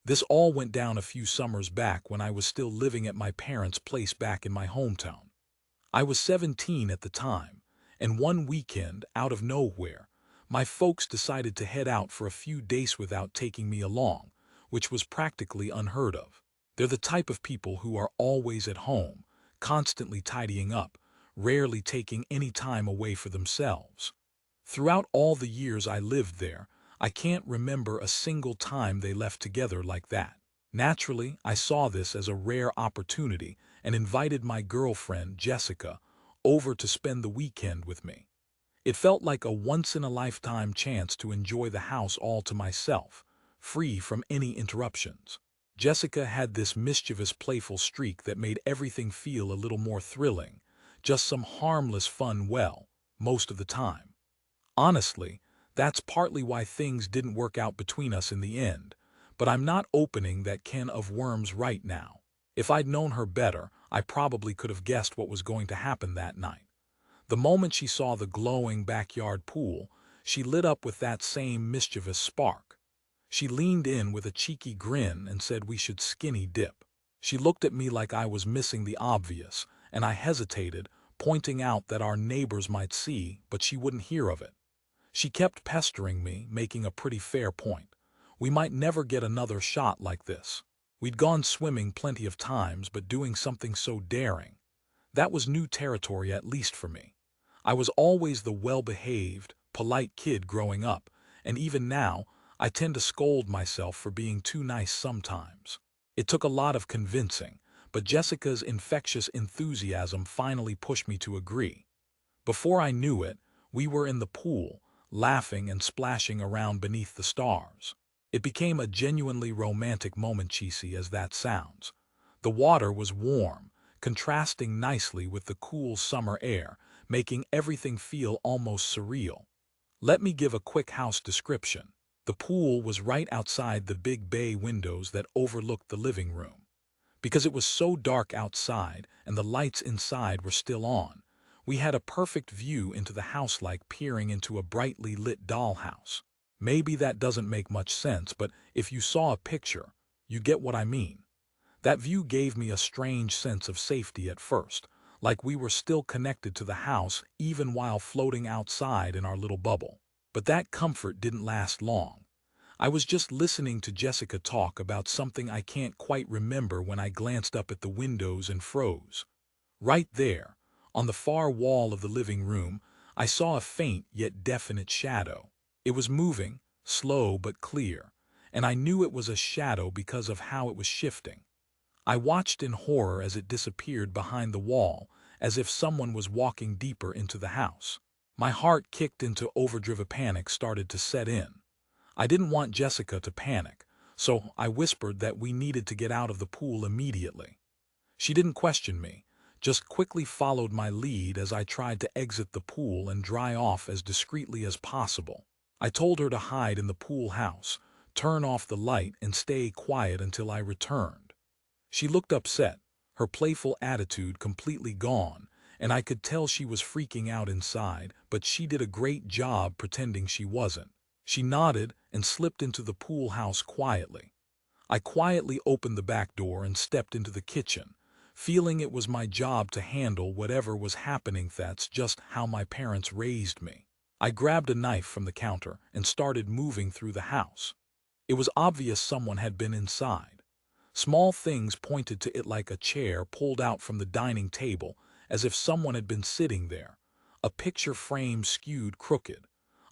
This all went down a few summers back when I was still living at my parents' place back in my hometown. I was 17 at the time, and one weekend, out of nowhere, my folks decided to head out for a few days without taking me along, which was practically unheard of. They're the type of people who are always at home, constantly tidying up, rarely taking any time away for themselves. Throughout all the years I lived there, I can't remember a single time they left together like that. Naturally, I saw this as a rare opportunity and invited my girlfriend, Jessica, over to spend the weekend with me. It felt like a once-in-a-lifetime chance to enjoy the house all to myself, free from any interruptions. Jessica had this mischievous, playful streak that made everything feel a little more thrilling, just some harmless fun, well, most of the time. Honestly, that's partly why things didn't work out between us in the end, but I'm not opening that can of worms right now. If I'd known her better, I probably could have guessed what was going to happen that night. The moment she saw the glowing backyard pool, she lit up with that same mischievous spark. She leaned in with a cheeky grin and said we should skinny dip. She looked at me like I was missing the obvious, and I hesitated, pointing out that our neighbors might see, but she wouldn't hear of it. She kept pestering me, making a pretty fair point. We might never get another shot like this. We'd gone swimming plenty of times, but doing something so daring, that was new territory, at least for me. I was always the well-behaved, polite kid growing up, and even now, I tend to scold myself for being too nice sometimes. It took a lot of convincing, but Jessica's infectious enthusiasm finally pushed me to agree. Before I knew it, we were in the pool, laughing and splashing around beneath the stars. It became a genuinely romantic moment, cheesy as that sounds. The water was warm, contrasting nicely with the cool summer air, making everything feel almost surreal. Let me give a quick house description. The pool was right outside the big bay windows that overlooked the living room. Because it was so dark outside and the lights inside were still on, we had a perfect view into the house, like peering into a brightly lit dollhouse. Maybe that doesn't make much sense, but if you saw a picture, you get what I mean. That view gave me a strange sense of safety at first, like we were still connected to the house even while floating outside in our little bubble. But that comfort didn't last long. I was just listening to Jessica talk about something I can't quite remember when I glanced up at the windows and froze. Right there, on the far wall of the living room, I saw a faint yet definite shadow. It was moving, slow but clear, and I knew it was a shadow because of how it was shifting. I watched in horror as it disappeared behind the wall, as if someone was walking deeper into the house. My heart kicked into overdriven, panic started to set in. I didn't want Jessica to panic, so I whispered that we needed to get out of the pool immediately. She didn't question me, just quickly followed my lead as I tried to exit the pool and dry off as discreetly as possible. I told her to hide in the pool house, turn off the light, and stay quiet until I returned. She looked upset, her playful attitude completely gone, and I could tell she was freaking out inside, but she did a great job pretending she wasn't. She nodded and slipped into the pool house quietly. I quietly opened the back door and stepped into the kitchen, feeling it was my job to handle whatever was happening. That's just how my parents raised me. I grabbed a knife from the counter and started moving through the house. It was obvious someone had been inside. Small things pointed to it, like a chair pulled out from the dining table, as if someone had been sitting there, a picture frame skewed crooked,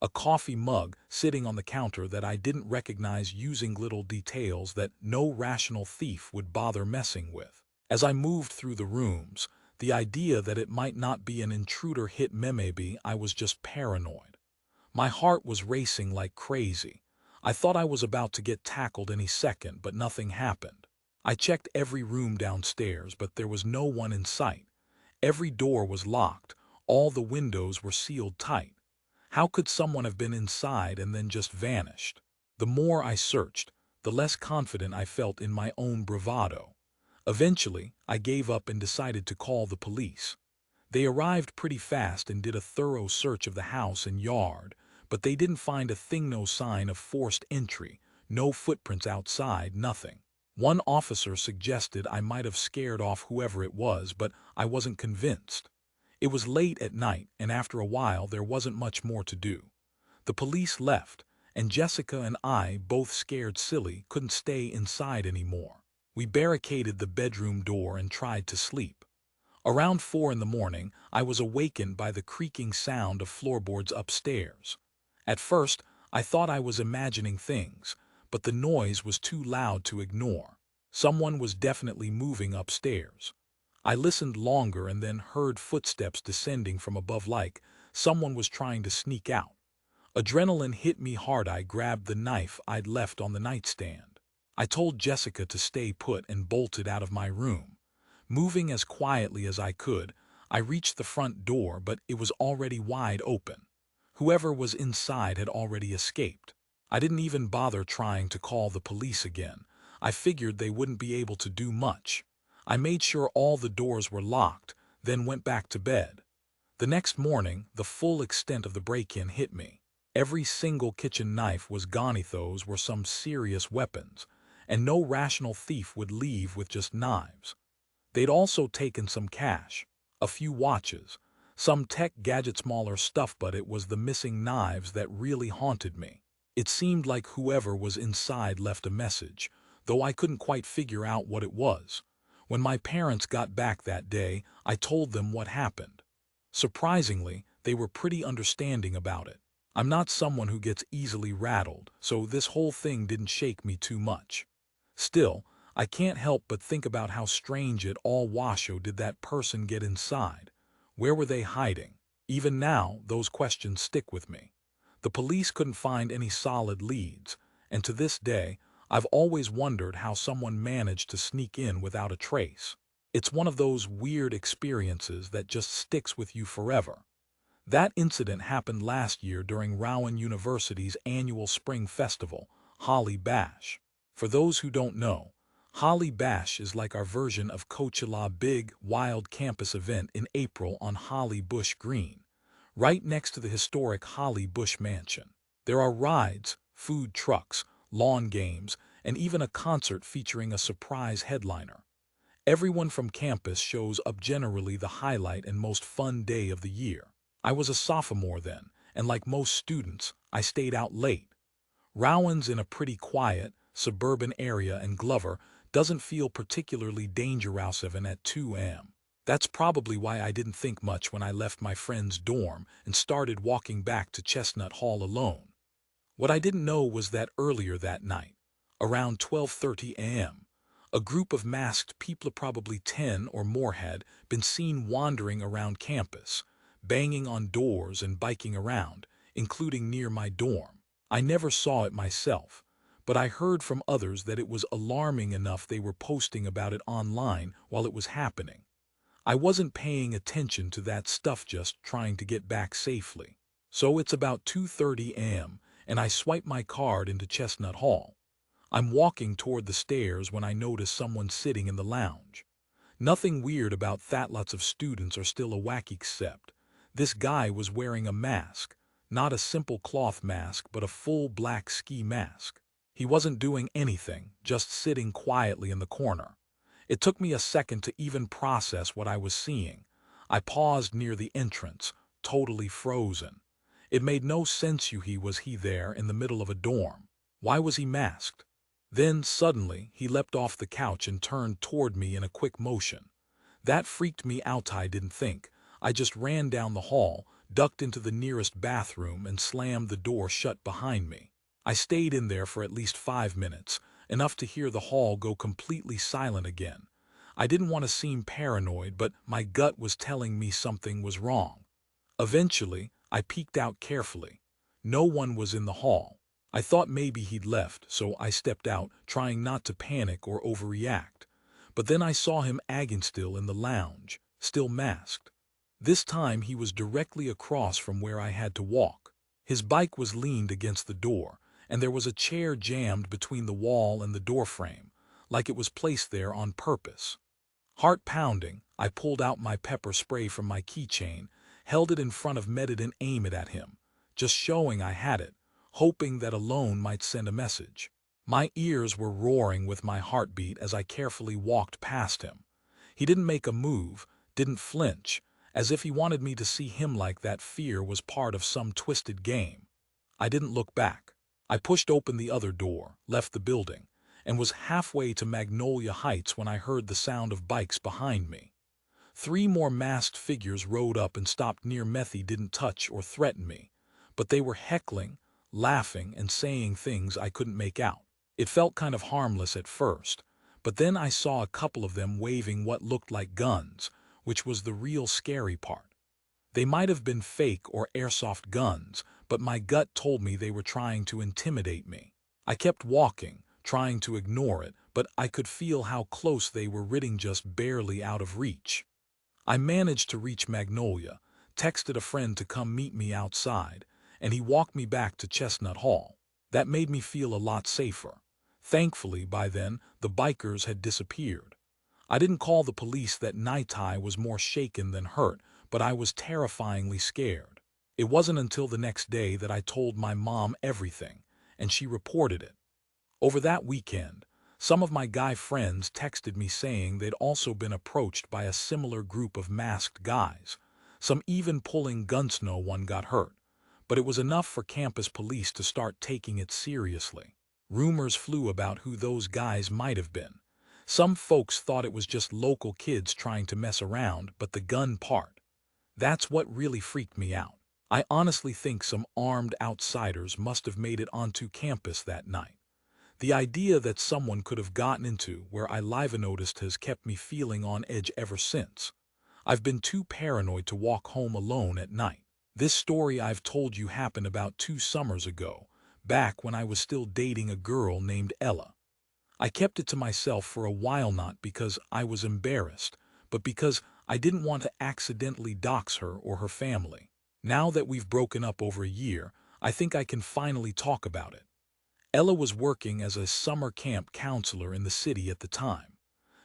a coffee mug sitting on the counter that I didn't recognize, using little details that no rational thief would bother messing with. As I moved through the rooms, the idea that it might not be an intruder hit me. Maybe I was just paranoid. My heart was racing like crazy. I thought I was about to get tackled any second, but nothing happened. I checked every room downstairs, but there was no one in sight. Every door was locked, all the windows were sealed tight. How could someone have been inside and then just vanished? The more I searched, the less confident I felt in my own bravado. Eventually, I gave up and decided to call the police. They arrived pretty fast and did a thorough search of the house and yard, but they didn't find a thing, no sign of forced entry, No footprints outside, nothing. One officer suggested I might have scared off whoever it was, but I wasn't convinced. It was late at night, and after a while there wasn't much more to do. The police left, and Jessica and I, both scared silly, couldn't stay inside anymore. We barricaded the bedroom door and tried to sleep. Around 4 in the morning, I was awakened by the creaking sound of floorboards upstairs. At first, I thought I was imagining things, but the noise was too loud to ignore. Someone was definitely moving upstairs. I listened longer and then heard footsteps descending from above like someone was trying to sneak out. Adrenaline hit me hard. I grabbed the knife I'd left on the nightstand. I told Jessica to stay put and bolted out of my room. Moving as quietly as I could, I reached the front door, but it was already wide open. Whoever was inside had already escaped. I didn't even bother trying to call the police again. I figured they wouldn't be able to do much. I made sure all the doors were locked, then went back to bed. The next morning, the full extent of the break-in hit me. Every single kitchen knife was gone. Those were some serious weapons, and no rational thief would leave with just knives. They'd also taken some cash, a few watches, some tech gadget, smaller stuff, but it was the missing knives that really haunted me. It seemed like whoever was inside left a message, though I couldn't quite figure out what it was. When my parents got back that day, I told them what happened. Surprisingly, they were pretty understanding about it. I'm not someone who gets easily rattled, so this whole thing didn't shake me too much. Still, I can't help but think about how strange it all was. How did that person get inside? Where were they hiding? Even now, those questions stick with me. The police couldn't find any solid leads, and to this day, I've always wondered how someone managed to sneak in without a trace. It's one of those weird experiences that just sticks with you forever. That incident happened last year during Rowan University's annual spring festival, Holly Bash. For those who don't know, Holly Bash is like our version of Coachella, big, wild campus event in April on Holly Bush Green, right next to the historic Holly Bush Mansion. There are rides, food trucks, lawn games, and even a concert featuring a surprise headliner. Everyone from campus shows up, generally the highlight and most fun day of the year. I was a sophomore then, and like most students, I stayed out late. Rowan's in a pretty quiet, suburban area, and Glover doesn't feel particularly dangerous even at 2 a.m. That's probably why I didn't think much when I left my friend's dorm and started walking back to Chestnut Hall alone. What I didn't know was that earlier that night, around 12:30 a.m., a group of masked people, probably 10 or more, had been seen wandering around campus, banging on doors and biking around, including near my dorm. I never saw it myself, but I heard from others that it was alarming enough they were posting about it online while it was happening. I wasn't paying attention to that stuff, just trying to get back safely. So it's about 2:30 a.m., and I swipe my card into Chestnut Hall. I'm walking toward the stairs when I notice someone sitting in the lounge. Nothing weird about that. Lots of students are still awake, except this guy was wearing a mask, not a simple cloth mask, but a full black ski mask. He wasn't doing anything, just sitting quietly in the corner. It took me a second to even process what I was seeing. I paused near the entrance, totally frozen. It made no sense. He was there in the middle of a dorm. Why was he masked? Then, suddenly, he leapt off the couch and turned toward me in a quick motion. That freaked me out. I didn't think. I just ran down the hall, ducked into the nearest bathroom, and slammed the door shut behind me. I stayed in there for at least 5 minutes, enough to hear the hall go completely silent again. I didn't want to seem paranoid, but my gut was telling me something was wrong. Eventually, I peeked out carefully. No one was in the hall. I thought maybe he'd left, so I stepped out, trying not to panic or overreact. But then I saw him still in the lounge, still masked. This time he was directly across from where I had to walk. His bike was leaned against the door, and there was a chair jammed between the wall and the doorframe, like it was placed there on purpose. Heart pounding, I pulled out my pepper spray from my keychain, held it in front of Medit and aimed it at him, just showing I had it, hoping that alone might send a message. My ears were roaring with my heartbeat as I carefully walked past him. He didn't make a move, didn't flinch, as if he wanted me to see him like that fear was part of some twisted game. I didn't look back. I pushed open the other door, left the building, and was halfway to Magnolia Heights when I heard the sound of bikes behind me. 3 more masked figures rode up and stopped near Methy. Didn't touch or threaten me, but they were heckling, laughing, and saying things I couldn't make out. It felt kind of harmless at first, but then I saw a couple of them waving what looked like guns, which was the real scary part. They might have been fake or airsoft guns, but my gut told me they were trying to intimidate me. I kept walking, trying to ignore it, but I could feel how close they were, getting just barely out of reach. I managed to reach Magnolia, texted a friend to come meet me outside, and he walked me back to Chestnut Hall. That made me feel a lot safer. Thankfully, by then, the bikers had disappeared. I didn't call the police that night. I was more shaken than hurt, but I was terrifyingly scared. It wasn't until the next day that I told my mom everything, and she reported it. Over that weekend, some of my guy friends texted me saying they'd also been approached by a similar group of masked guys, some even pulling guns. No one got hurt, but it was enough for campus police to start taking it seriously. Rumors flew about who those guys might have been. Some folks thought it was just local kids trying to mess around, but the gun part, that's what really freaked me out. I honestly think some armed outsiders must have made it onto campus that night. The idea that someone could have gotten into where I live noticed has kept me feeling on edge ever since. I've been too paranoid to walk home alone at night. This story I've told you happened about 2 summers ago, back when I was still dating a girl named Ella. I kept it to myself for a while, not because I was embarrassed, but because I didn't want to accidentally dox her or her family. Now that we've broken up over a year, I think I can finally talk about it. Ella was working as a summer camp counselor in the city at the time.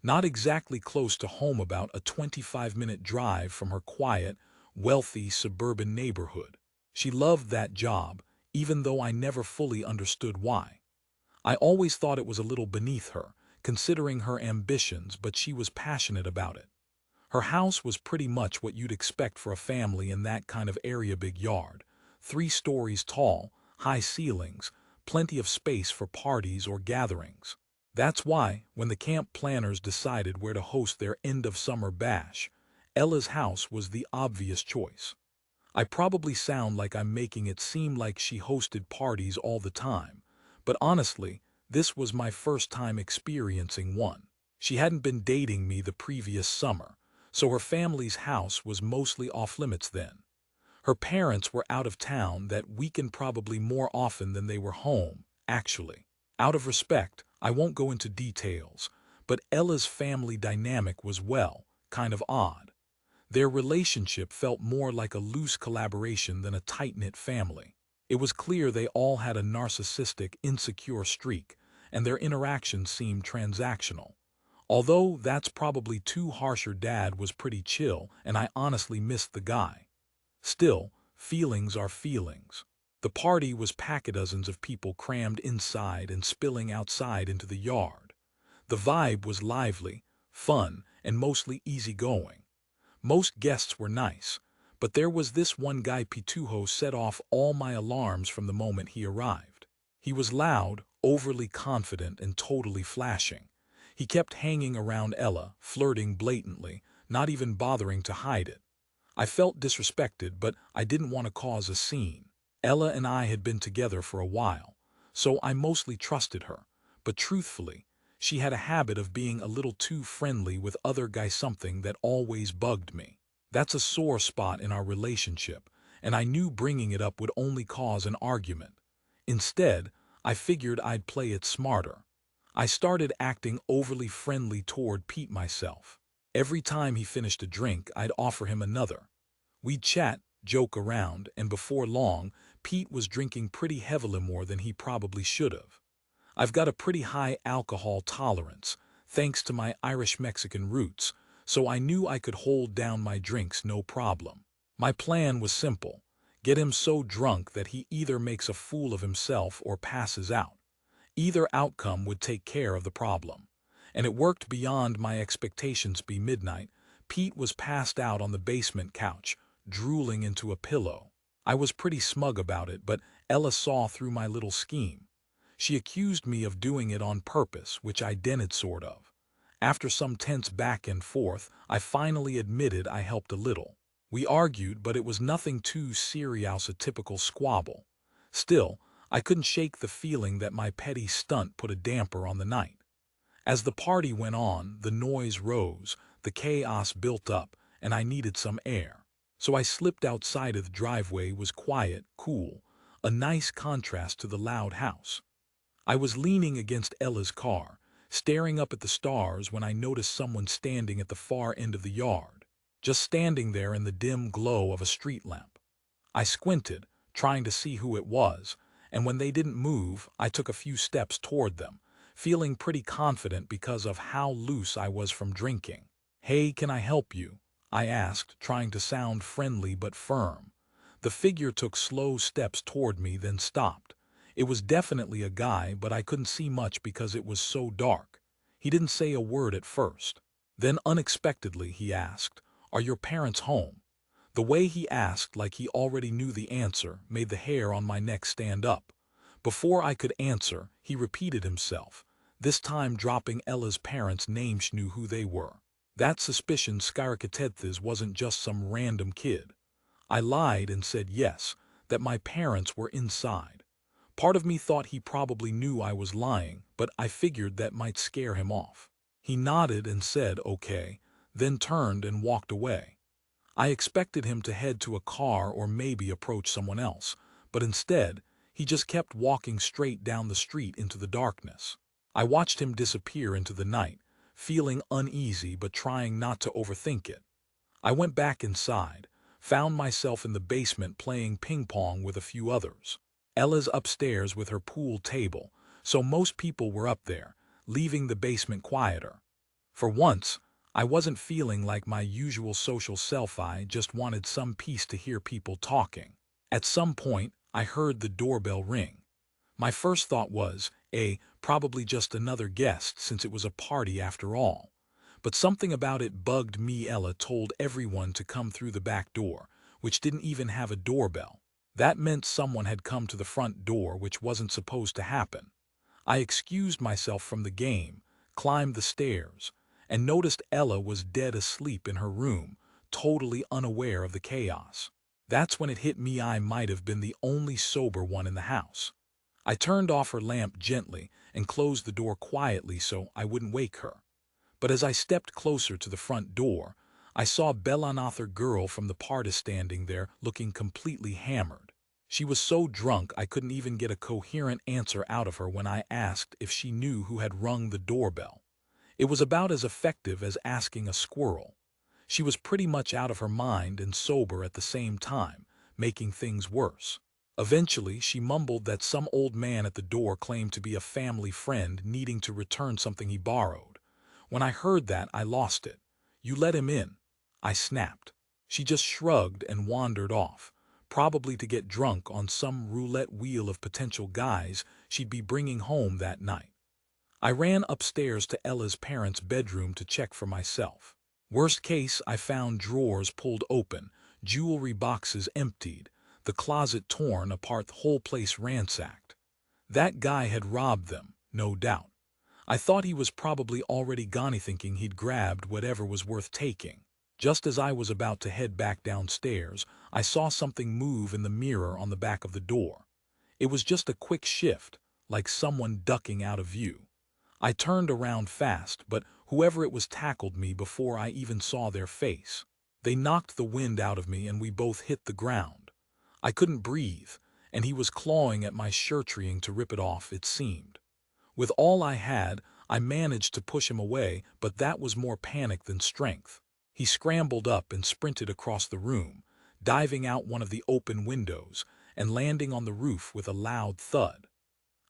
Not exactly close to home, about a 25-minute drive from her quiet, wealthy suburban neighborhood. She loved that job, even though I never fully understood why. I always thought it was a little beneath her, considering her ambitions, but she was passionate about it. Her house was pretty much what you'd expect for a family in that kind of area: big yard, 3 stories tall, high ceilings, plenty of space for parties or gatherings. That's why, when the camp planners decided where to host their end-of-summer bash, Ella's house was the obvious choice. I probably sound like I'm making it seem like she hosted parties all the time, but honestly, this was my first time experiencing one. She hadn't been dating me the previous summer, so her family's house was mostly off-limits then. Her parents were out of town that weekend, probably more often than they were home, actually. Out of respect, I won't go into details, but Ella's family dynamic was, well, kind of odd. Their relationship felt more like a loose collaboration than a tight-knit family. It was clear they all had a narcissistic, insecure streak, and their interactions seemed transactional. Although that's probably too harsh. Her dad was pretty chill, and I honestly missed the guy. Still, feelings are feelings. The party was packed, dozens of people crammed inside and spilling outside into the yard. The vibe was lively, fun, and mostly easygoing. Most guests were nice, but there was this one guy. Pitujo set off all my alarms from the moment he arrived. He was loud, overly confident, and totally flashing. He kept hanging around Ella, flirting blatantly, not even bothering to hide it. I felt disrespected, but I didn't want to cause a scene. Ella and I had been together for a while, so I mostly trusted her, but truthfully, she had a habit of being a little too friendly with other guys, something that always bugged me. That's a sore spot in our relationship, and I knew bringing it up would only cause an argument. Instead, I figured I'd play it smarter. I started acting overly friendly toward Pete myself. Every time he finished a drink, I'd offer him another. We'd chat, joke around, and before long, Pete was drinking pretty heavily, more than he probably should have. I've got a pretty high alcohol tolerance, thanks to my Irish-Mexican roots, so I knew I could hold down my drinks no problem. My plan was simple: get him so drunk that he either makes a fool of himself or passes out. Either outcome would take care of the problem. And it worked beyond my expectations. By midnight, Pete was passed out on the basement couch, drooling into a pillow. I was pretty smug about it, but Ella saw through my little scheme. She accused me of doing it on purpose, which I didn't, sort of. After some tense back and forth, I finally admitted I helped a little. We argued, but it was nothing too serious, a typical squabble. Still, I couldn't shake the feeling that my petty stunt put a damper on the night. As the party went on, the noise rose, the chaos built up, and I needed some air. So I slipped outside. The driveway was quiet, cool, a nice contrast to the loud house. I was leaning against Ella's car, staring up at the stars, when I noticed someone standing at the far end of the yard, just standing there in the dim glow of a street lamp. I squinted, trying to see who it was, and when they didn't move, I took a few steps toward them, feeling pretty confident because of how loose I was from drinking. "Hey, can I help you?" I asked, trying to sound friendly but firm. The figure took slow steps toward me, then stopped. It was definitely a guy, but I couldn't see much because it was so dark. He didn't say a word at first. Then unexpectedly he asked, "Are your parents home?" The way he asked, like he already knew the answer, made the hair on my neck stand up. Before I could answer, he repeated himself, this time dropping Ella's parents' name. She knew who they were. That suspicion skyrocketed. Wasn't just some random kid. I lied and said yes, that my parents were inside. Part of me thought he probably knew I was lying, but I figured that might scare him off. He nodded and said okay, then turned and walked away. I expected him to head to a car or maybe approach someone else, but instead, he just kept walking straight down the street into the darkness. I watched him disappear into the night, feeling uneasy but trying not to overthink it. I went back inside, found myself in the basement playing ping pong with a few others. Ella's upstairs with her pool table, so most people were up there, leaving the basement quieter. For once, I wasn't feeling like my usual social self. I just wanted some peace to hear people talking. At some point, I heard the doorbell ring. My first thought was, probably just another guest since it was a party after all. But something about it bugged me. Ella told everyone to come through the back door, which didn't even have a doorbell. That meant someone had come to the front door, which wasn't supposed to happen. I excused myself from the game, climbed the stairs, and noticed Ella was dead asleep in her room, totally unaware of the chaos. That's when it hit me I might have been the only sober one in the house. I turned off her lamp gently and closed the door quietly so I wouldn't wake her. But as I stepped closer to the front door, I saw Bellanother girl from the party standing there looking completely hammered. She was so drunk I couldn't even get a coherent answer out of her when I asked if she knew who had rung the doorbell. It was about as effective as asking a squirrel. She was pretty much out of her mind and sober at the same time, making things worse. Eventually, she mumbled that some old man at the door claimed to be a family friend needing to return something he borrowed. When I heard that, I lost it. "You let him in," I snapped. She just shrugged and wandered off, probably to get drunk on some roulette wheel of potential guys she'd be bringing home that night. I ran upstairs to Ella's parents' bedroom to check for myself. Worst case, I found drawers pulled open, jewelry boxes emptied, the closet torn apart, the whole place ransacked. That guy had robbed them, no doubt. I thought he was probably already gone, thinking he'd grabbed whatever was worth taking. Just as I was about to head back downstairs, I saw something move in the mirror on the back of the door. It was just a quick shift, like someone ducking out of view. I turned around fast, but whoever it was tackled me before I even saw their face. They knocked the wind out of me and we both hit the ground. I couldn't breathe, and he was clawing at my shirt, trying to rip it off, it seemed. With all I had, I managed to push him away, but that was more panic than strength. He scrambled up and sprinted across the room, diving out one of the open windows and landing on the roof with a loud thud.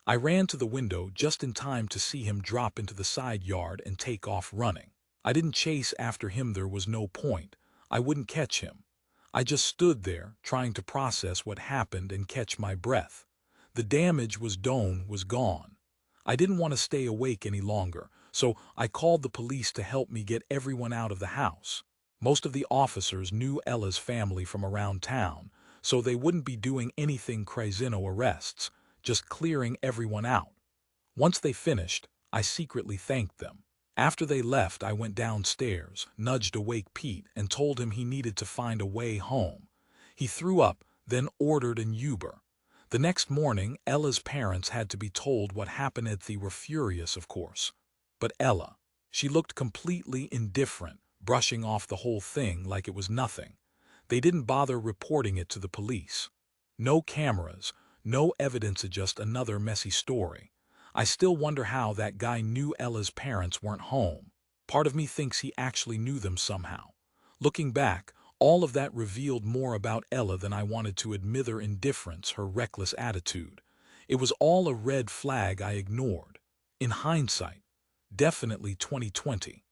I ran to the window just in time to see him drop into the side yard and take off running. I didn't chase after him, there was no point. I wouldn't catch him. I just stood there, trying to process what happened and catch my breath. The damage was gone. I didn't want to stay awake any longer, so I called the police to help me get everyone out of the house. Most of the officers knew Ella's family from around town, so they wouldn't be doing anything crazy, no arrests, just clearing everyone out. Once they finished, I secretly thanked them. After they left, I went downstairs, nudged awake Pete, and told him he needed to find a way home. He threw up, then ordered an Uber. The next morning, Ella's parents had to be told what happened. They were furious, of course. But Ella, she looked completely indifferent, brushing off the whole thing like it was nothing. They didn't bother reporting it to the police. No cameras, no evidence, just another messy story. I still wonder how that guy knew Ella's parents weren't home. Part of me thinks he actually knew them somehow. Looking back, all of that revealed more about Ella than I wanted to admit. Her indifference, her reckless attitude. It was all a red flag I ignored. In hindsight, definitely 2020.